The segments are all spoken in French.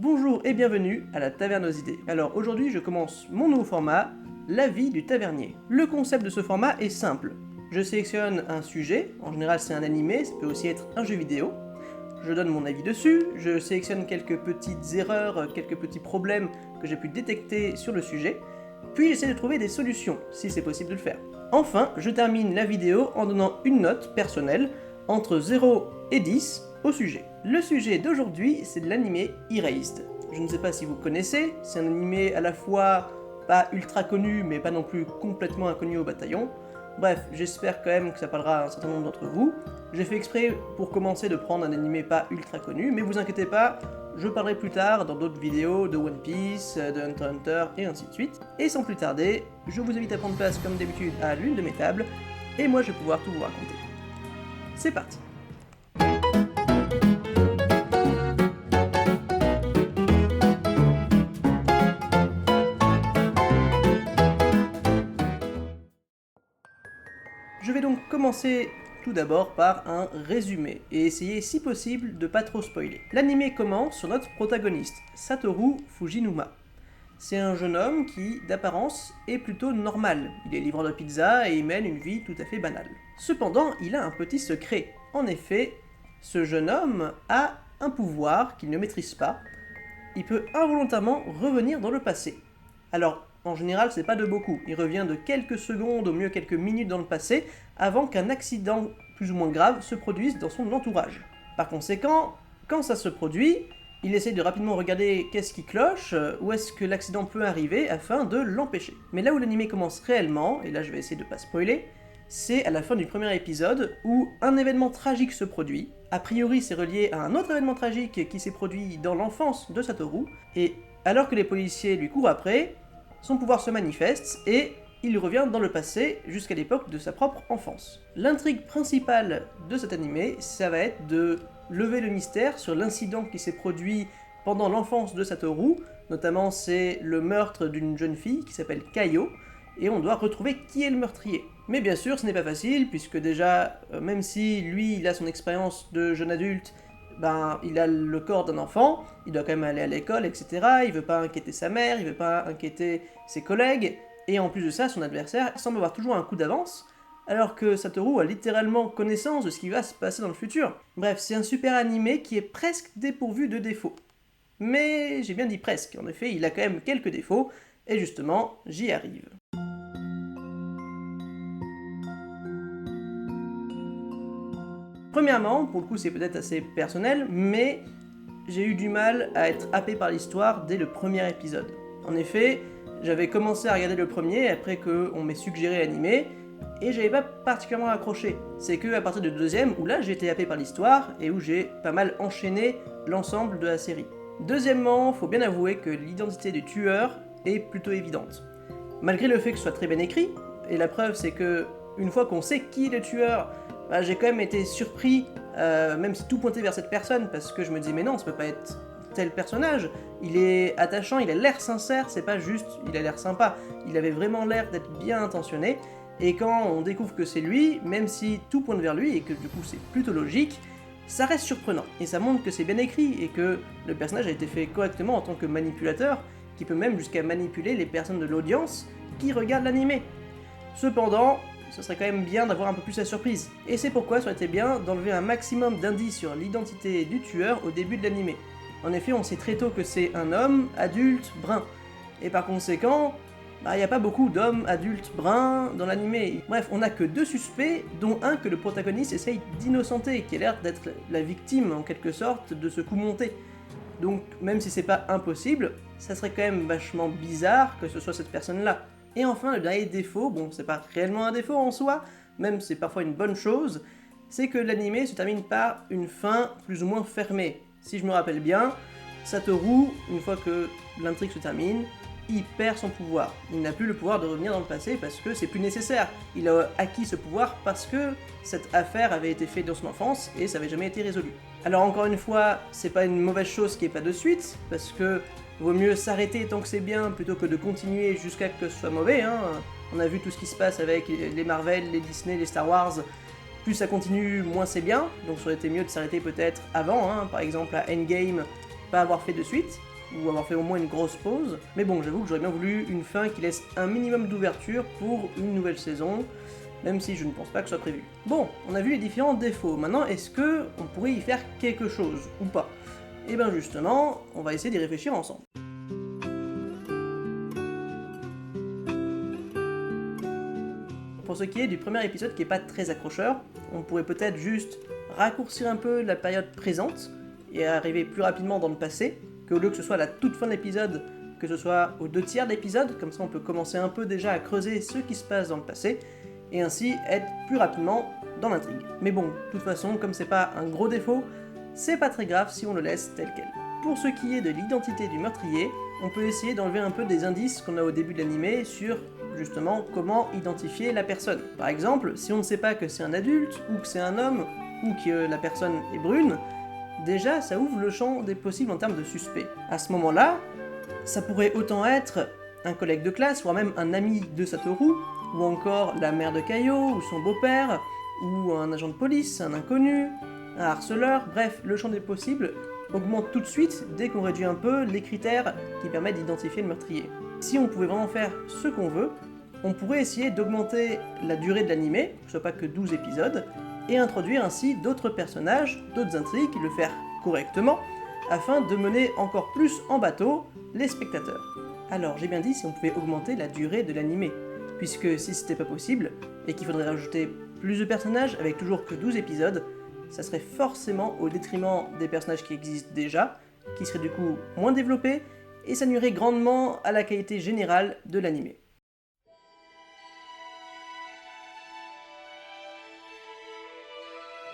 Bonjour et bienvenue à la Taverne aux idées. Alors aujourd'hui je commence mon nouveau format, la vie du tavernier. Le concept de ce format est simple. Je sélectionne un sujet, en général c'est un animé, ça peut aussi être un jeu vidéo. Je donne mon avis dessus, je sélectionne quelques petites erreurs, quelques petits problèmes que j'ai pu détecter sur le sujet, puis j'essaie de trouver des solutions, si c'est possible de le faire. Enfin, je termine la vidéo en donnant une note personnelle entre 0 et 10 au sujet. Le sujet d'aujourd'hui, c'est de l'animé Erased. Je ne sais pas si vous connaissez, c'est un animé à la fois pas ultra connu, mais pas non plus complètement inconnu au bataillon. Bref, j'espère quand même que ça parlera à un certain nombre d'entre vous. J'ai fait exprès pour commencer de prendre un animé pas ultra connu, mais vous inquiétez pas, je parlerai plus tard dans d'autres vidéos de One Piece, de Hunter x Hunter et ainsi de suite. Et sans plus tarder, je vous invite à prendre place comme d'habitude à l'une de mes tables, et moi je vais pouvoir tout vous raconter. C'est parti. Je vais donc commencer tout d'abord par un résumé, et essayer si possible de pas trop spoiler. L'anime commence sur notre protagoniste, Satoru Fujinuma. C'est un jeune homme qui, d'apparence, est plutôt normal. Il est livreur de pizza et il mène une vie tout à fait banale. Cependant, il a un petit secret. En effet, ce jeune homme a un pouvoir qu'il ne maîtrise pas. Il peut involontairement revenir dans le passé. Alors, en général, c'est pas de beaucoup. Il revient de quelques secondes, au mieux quelques minutes dans le passé, avant qu'un accident plus ou moins grave se produise dans son entourage. Par conséquent, quand ça se produit, il essaie de rapidement regarder qu'est-ce qui cloche, où est-ce que l'accident peut arriver, afin de l'empêcher. Mais là où l'anime commence réellement, et là je vais essayer de pas spoiler, c'est à la fin du premier épisode, où un événement tragique se produit. A priori, c'est relié à un autre événement tragique qui s'est produit dans l'enfance de Satoru, et alors que les policiers lui courent après, son pouvoir se manifeste et il revient dans le passé jusqu'à l'époque de sa propre enfance. L'intrigue principale de cet animé, ça va être de lever le mystère sur l'incident qui s'est produit pendant l'enfance de Satoru, notamment c'est le meurtre d'une jeune fille qui s'appelle Kaio, et on doit retrouver qui est le meurtrier. Mais bien sûr, ce n'est pas facile, puisque déjà, même si lui, il a son expérience de jeune adulte, il a le corps d'un enfant, il doit quand même aller à l'école, etc. Il veut pas inquiéter sa mère, il veut pas inquiéter ses collègues, et en plus de ça, son adversaire semble avoir toujours un coup d'avance, alors que Satoru a littéralement connaissance de ce qui va se passer dans le futur. Bref, c'est un super animé qui est presque dépourvu de défauts. Mais j'ai bien dit presque, en effet, il a quand même quelques défauts, et justement, j'y arrive. Premièrement, pour le coup c'est peut-être assez personnel, mais j'ai eu du mal à être happé par l'histoire dès le premier épisode. En effet, j'avais commencé à regarder le premier après qu'on m'ait suggéré l'animé, et j'avais pas particulièrement accroché. C'est que à partir du deuxième, où là j'ai été happé par l'histoire, et où j'ai pas mal enchaîné l'ensemble de la série. Deuxièmement, faut bien avouer que l'identité du tueur est plutôt évidente. Malgré le fait que ce soit très bien écrit, et la preuve c'est que une fois qu'on sait qui est le tueur, j'ai quand même été surpris, même si tout pointait vers cette personne, parce que je me disais mais non, ça peut pas être tel personnage, il est attachant, il a l'air sincère, c'est pas juste il a l'air sympa, il avait vraiment l'air d'être bien intentionné, et quand on découvre que c'est lui, même si tout pointe vers lui, et que du coup c'est plutôt logique, ça reste surprenant, et ça montre que c'est bien écrit, et que le personnage a été fait correctement en tant que manipulateur, qui peut même jusqu'à manipuler les personnes de l'audience qui regardent l'animé. Cependant, ce serait quand même bien d'avoir un peu plus la surprise. Et c'est pourquoi ça aurait été bien d'enlever un maximum d'indices sur l'identité du tueur au début de l'animé. En effet, on sait très tôt que c'est un homme adulte brun. Et par conséquent, il n'y a pas beaucoup d'hommes adultes bruns dans l'animé. Bref, on n'a que 2 suspects, dont un que le protagoniste essaye d'innocenter, qui a l'air d'être la victime en quelque sorte de ce coup monté. Donc même si c'est pas impossible, ça serait quand même vachement bizarre que ce soit cette personne-là. Et enfin, le dernier défaut, bon, c'est pas réellement un défaut en soi, même c'est parfois une bonne chose, c'est que l'anime se termine par une fin plus ou moins fermée. Si je me rappelle bien, Satoru, une fois que l'intrigue se termine, il perd son pouvoir. Il n'a plus le pouvoir de revenir dans le passé parce que c'est plus nécessaire. Il a acquis ce pouvoir parce que cette affaire avait été faite dans son enfance et ça n'avait jamais été résolu. Alors encore une fois, c'est pas une mauvaise chose qu'il n'y ait pas de suite, parce que vaut mieux s'arrêter tant que c'est bien plutôt que de continuer jusqu'à ce que ce soit mauvais. On a vu tout ce qui se passe avec les Marvel, les Disney, les Star Wars. Plus ça continue, moins c'est bien. Donc ça aurait été mieux de s'arrêter peut-être avant. Par exemple à Endgame, pas avoir fait de suite, ou avoir fait au moins une grosse pause, mais bon, j'avoue que j'aurais bien voulu une fin qui laisse un minimum d'ouverture pour une nouvelle saison, même si je ne pense pas que ce soit prévu. Bon, on a vu les différents défauts, maintenant est-ce que on pourrait y faire quelque chose, ou pas? Et bien justement, on va essayer d'y réfléchir ensemble. Pour ce qui est du premier épisode qui est pas très accrocheur, on pourrait peut-être juste raccourcir un peu la période présente et arriver plus rapidement dans le passé, qu'au lieu que ce soit à la toute fin de l'épisode, que ce soit aux 2/3 de l'épisode, comme ça on peut commencer un peu déjà à creuser ce qui se passe dans le passé, et ainsi être plus rapidement dans l'intrigue. Mais bon, de toute façon, comme c'est pas un gros défaut, c'est pas très grave si on le laisse tel quel. Pour ce qui est de l'identité du meurtrier, on peut essayer d'enlever un peu des indices qu'on a au début de l'animé sur justement comment identifier la personne. Par exemple, si on ne sait pas que c'est un adulte, ou que c'est un homme, ou que la personne est brune, déjà ça ouvre le champ des possibles en termes de suspect. À ce moment-là, ça pourrait autant être un collègue de classe, voire même un ami de Satoru, ou encore la mère de Kaio, ou son beau-père, ou un agent de police, un inconnu, un harceleur, bref, le champ des possibles augmente tout de suite dès qu'on réduit un peu les critères qui permettent d'identifier le meurtrier. Si on pouvait vraiment faire ce qu'on veut, on pourrait essayer d'augmenter la durée de l'animé, que ce soit pas que 12 épisodes, et introduire ainsi d'autres personnages, d'autres intrigues, le faire correctement, afin de mener encore plus en bateau les spectateurs. Alors j'ai bien dit si on pouvait augmenter la durée de l'animé, puisque si c'était pas possible, et qu'il faudrait rajouter plus de personnages avec toujours que 12 épisodes, ça serait forcément au détriment des personnages qui existent déjà, qui seraient du coup moins développés, et ça nuirait grandement à la qualité générale de l'animé.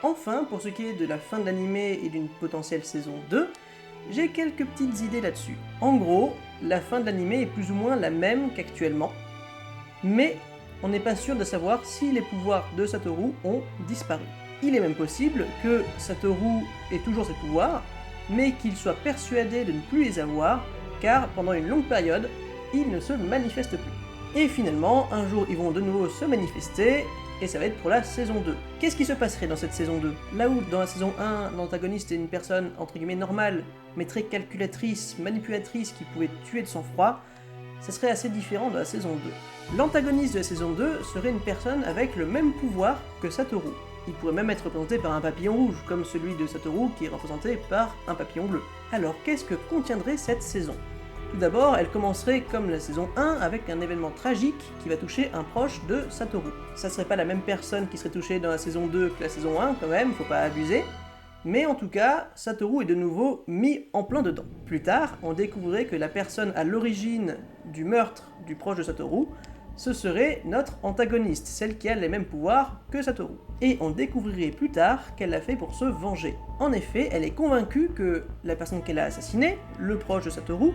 Enfin, pour ce qui est de la fin de l'animé et d'une potentielle saison 2, j'ai quelques petites idées là-dessus. En gros, la fin de l'animé est plus ou moins la même qu'actuellement, mais on n'est pas sûr de savoir si les pouvoirs de Satoru ont disparu. Il est même possible que Satoru ait toujours ses pouvoirs, mais qu'il soit persuadé de ne plus les avoir, car pendant une longue période, il ne se manifeste plus. Et finalement, un jour ils vont de nouveau se manifester, et ça va être pour la saison 2. Qu'est-ce qui se passerait dans cette saison 2? Là où dans la saison 1, l'antagoniste est une personne entre guillemets normale, mais très calculatrice, manipulatrice, qui pouvait tuer de sang-froid, ça serait assez différent de la saison 2. L'antagoniste de la saison 2 serait une personne avec le même pouvoir que Satoru. Il pourrait même être représenté par un papillon rouge, comme celui de Satoru qui est représenté par un papillon bleu. Alors qu'est-ce que contiendrait cette saison? Tout d'abord, elle commencerait comme la saison 1 avec un événement tragique qui va toucher un proche de Satoru. Ça serait pas la même personne qui serait touchée dans la saison 2 que la saison 1 quand même, faut pas abuser. Mais en tout cas, Satoru est de nouveau mis en plein dedans. Plus tard, on découvrirait que la personne à l'origine du meurtre du proche de Satoru, ce serait notre antagoniste, celle qui a les mêmes pouvoirs que Satoru. Et on découvrirait plus tard qu'elle l'a fait pour se venger. En effet, elle est convaincue que la personne qu'elle a assassinée, le proche de Satoru,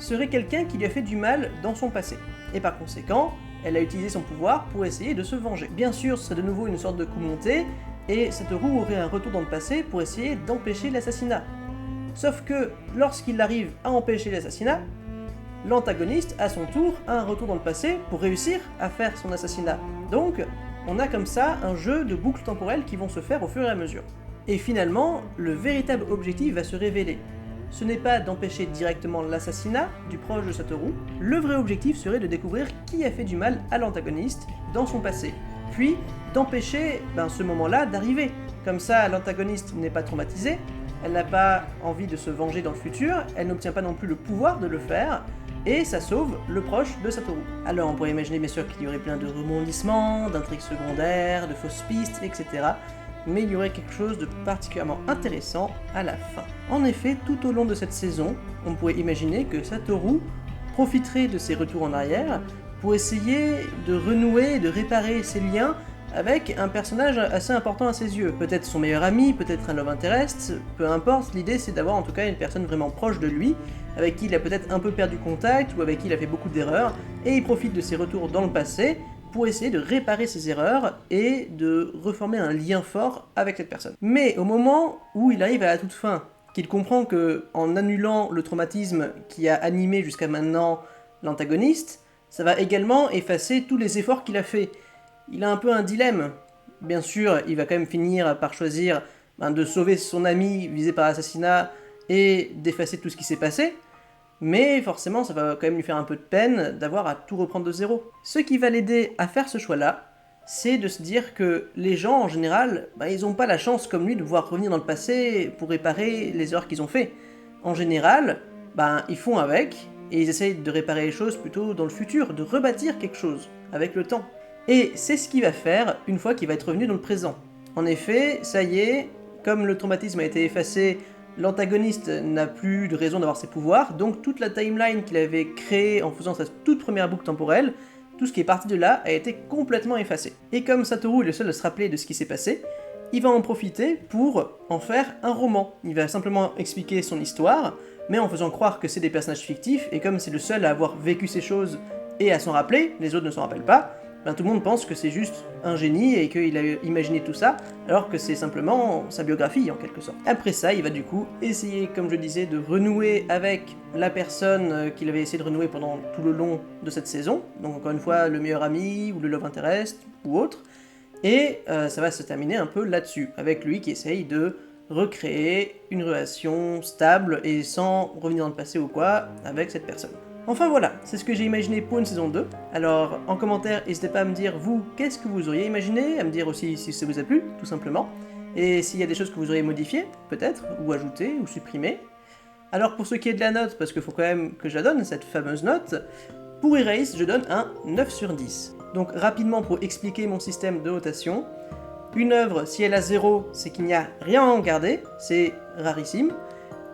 serait quelqu'un qui lui a fait du mal dans son passé. Et par conséquent, elle a utilisé son pouvoir pour essayer de se venger. Bien sûr, ce serait de nouveau une sorte de coup monté, et Satoru aurait un retour dans le passé pour essayer d'empêcher l'assassinat. Sauf que, lorsqu'il arrive à empêcher l'assassinat, l'antagoniste, à son tour, a un retour dans le passé pour réussir à faire son assassinat. Donc, on a comme ça un jeu de boucles temporelles qui vont se faire au fur et à mesure. Et finalement, le véritable objectif va se révéler. Ce n'est pas d'empêcher directement l'assassinat du proche de Satoru, le vrai objectif serait de découvrir qui a fait du mal à l'antagoniste dans son passé, puis d'empêcher ce moment-là d'arriver. Comme ça, l'antagoniste n'est pas traumatisée, elle n'a pas envie de se venger dans le futur, elle n'obtient pas non plus le pouvoir de le faire, et ça sauve le proche de Satoru. Alors on pourrait imaginer bien sûr qu'il y aurait plein de rebondissements, d'intrigues secondaires, de fausses pistes, etc. Mais il y aurait quelque chose de particulièrement intéressant à la fin. En effet, tout au long de cette saison, on pourrait imaginer que Satoru profiterait de ses retours en arrière pour essayer de renouer, de réparer ses liens avec un personnage assez important à ses yeux. Peut-être son meilleur ami, peut-être un love interest, peu importe, l'idée c'est d'avoir en tout cas une personne vraiment proche de lui, avec qui il a peut-être un peu perdu contact ou avec qui il a fait beaucoup d'erreurs, et il profite de ses retours dans le passé pour essayer de réparer ses erreurs et de reformer un lien fort avec cette personne. Mais au moment où il arrive à la toute fin, qu'il comprend que en annulant le traumatisme qui a animé jusqu'à maintenant l'antagoniste, ça va également effacer tous les efforts qu'il a fait. Il a un peu un dilemme. Bien sûr, il va quand même finir par choisir de sauver son ami visé par l'assassinat et d'effacer tout ce qui s'est passé, mais forcément ça va quand même lui faire un peu de peine d'avoir à tout reprendre de zéro. Ce qui va l'aider à faire ce choix-là, c'est de se dire que les gens en général, ils n'ont pas la chance comme lui de pouvoir revenir dans le passé pour réparer les erreurs qu'ils ont fait. En général, ils font avec, et ils essayent de réparer les choses plutôt dans le futur, de rebâtir quelque chose, avec le temps. Et c'est ce qu'il va faire une fois qu'il va être revenu dans le présent. En effet, ça y est, comme le traumatisme a été effacé, l'antagoniste n'a plus de raison d'avoir ses pouvoirs, donc toute la timeline qu'il avait créée en faisant sa toute première boucle temporelle, tout ce qui est parti de là a été complètement effacé. Et comme Satoru est le seul à se rappeler de ce qui s'est passé, il va en profiter pour en faire un roman. Il va simplement expliquer son histoire, mais en faisant croire que c'est des personnages fictifs, et comme c'est le seul à avoir vécu ces choses et à s'en rappeler, les autres ne s'en rappellent pas, tout le monde pense que c'est juste un génie et qu'il a imaginé tout ça, alors que c'est simplement sa biographie en quelque sorte. Après ça, il va du coup essayer, comme je disais, de renouer avec la personne qu'il avait essayé de renouer pendant tout le long de cette saison, donc encore une fois le meilleur ami, ou le love interest, ou autre, et ça va se terminer un peu là-dessus, avec lui qui essaye de recréer une relation stable et sans revenir dans le passé ou quoi avec cette personne. Enfin voilà, c'est ce que j'ai imaginé pour une saison 2. Alors en commentaire, n'hésitez pas à me dire vous, qu'est-ce que vous auriez imaginé, à me dire aussi si ça vous a plu, tout simplement. Et s'il y a des choses que vous auriez modifiées, peut-être, ou ajoutées, ou supprimées. Alors pour ce qui est de la note, parce qu'il faut quand même que je la donne, cette fameuse note, pour Erase, je donne un 9 sur 10. Donc rapidement pour expliquer mon système de notation, une œuvre, si elle a 0, c'est qu'il n'y a rien à en garder, c'est rarissime.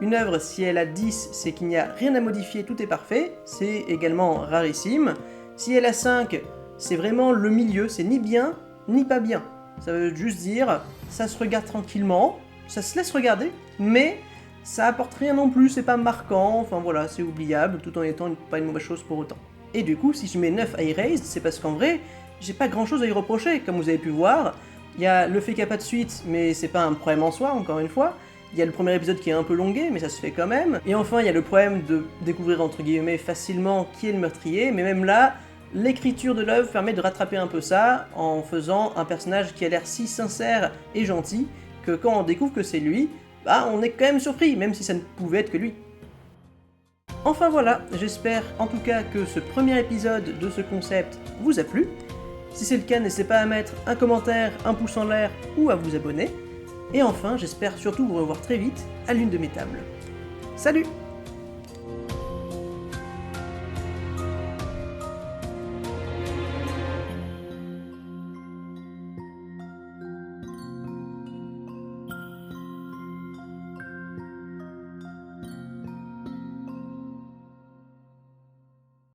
Une œuvre, si elle a 10, c'est qu'il n'y a rien à modifier, tout est parfait, c'est également rarissime. Si elle a 5, c'est vraiment le milieu, c'est ni bien, ni pas bien. Ça veut juste dire, ça se regarde tranquillement, ça se laisse regarder, mais ça apporte rien non plus, c'est pas marquant, enfin voilà, c'est oubliable, tout en étant pas une mauvaise chose pour autant. Et du coup, si je mets 9 à Erased, c'est parce qu'en vrai, j'ai pas grand chose à y reprocher, comme vous avez pu voir. Il y a le fait qu'il n'y a pas de suite, mais c'est pas un problème en soi, encore une fois. Il y a le premier épisode qui est un peu longué, mais ça se fait quand même. Et enfin, il y a le problème de découvrir entre guillemets facilement qui est le meurtrier, mais même là, l'écriture de l'œuvre permet de rattraper un peu ça, en faisant un personnage qui a l'air si sincère et gentil, que quand on découvre que c'est lui, on est quand même surpris, même si ça ne pouvait être que lui. Enfin voilà, j'espère en tout cas que ce premier épisode de ce concept vous a plu. Si c'est le cas, n'hésitez pas à mettre un commentaire, un pouce en l'air ou à vous abonner. Et enfin, j'espère surtout vous revoir très vite à l'une de mes tables. Salut!